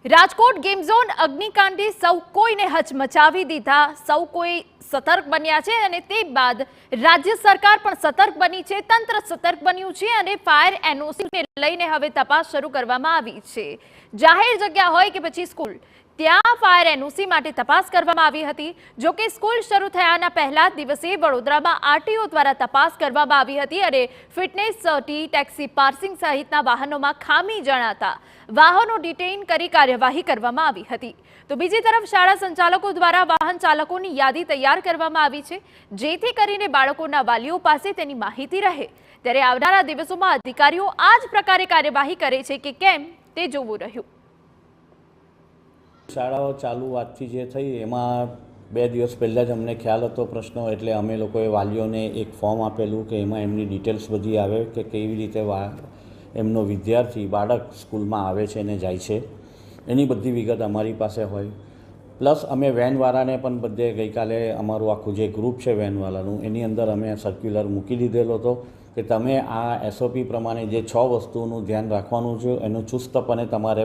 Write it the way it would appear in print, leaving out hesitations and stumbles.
Rajkot game zone અગ્નિકાંડે સૌ કોઈને હચમચાવી દીધા। સૌ કોઈ સતર્ક બન્યા છે અને તે બાદ રાજ્ય સરકાર પણ સતર્ક બની છે, તંત્ર સતર્ક બન્યું છે અને ફાયર એનઓસીને લઈને હવે તપાસ શરૂ કરવામાં આવી છે। જાહેર જગ્યા હોય કે પછી સ્કૂલ, ત્યાં ફાયર એનઓસી માટે તપાસ કરવામાં આવી હતી। જો કે સ્કૂલ શરૂ થયાના પહેલા દિવસે વડોદરામાં આરટીઓ દ્વારા તપાસ કરવામાં આવી હતી અને ફિટનેસ સર્ટી, ટેક્સી પાર્સિંગ સહિતના વાહનોમાં ખામી જણાતા વાહનો ડિટેઇન કરી કાર્યવાહી કરવામાં આવી હતી। તો બીજી તરફ શાળા સંચાલકો દ્વારા વાહન ચાલકોની યાદી તૈયાર કરવામાં આવી છે, જેથી કરીને બાળકોના વાલીઓ પાસે તેની માહિતી રહે। ત્યારે આવનારા દિવસોમાં અધિકારીઓ આ જ પ્રકારે કાર્યવાહી કરે છે કે કેમ તે જોવું રહ્યું। શાળાઓ ચાલુ આજથી જે થઈ એમાં 2 દિવસ પહેલાં જ અમને ખ્યાલ હતો પ્રશ્નો, એટલે અમે લોકોએ વાલીઓને એક ફોર્મ આપેલું કે એમાં એમની ડિટેલ્સ બધી આવે કે કેવી રીતે એમનો વિદ્યાર્થી બાળક સ્કૂલમાં આવે છે અને જાય છે, એની બધી વિગત અમારી પાસે હોય। પ્લસ અમે વેનવાળાને પણ બધે ગઈકાલે અમારું આખું જે ગ્રુપ છે વેનવાળાનું, એની અંદર અમે સર્ક્યુલર મૂકી દીધેલો હતો કે તમે આ એસઓપી પ્રમાણે જે 6 વસ્તુઓનું ધ્યાન રાખવાનું છે એનું ચુસ્તપણે તમારે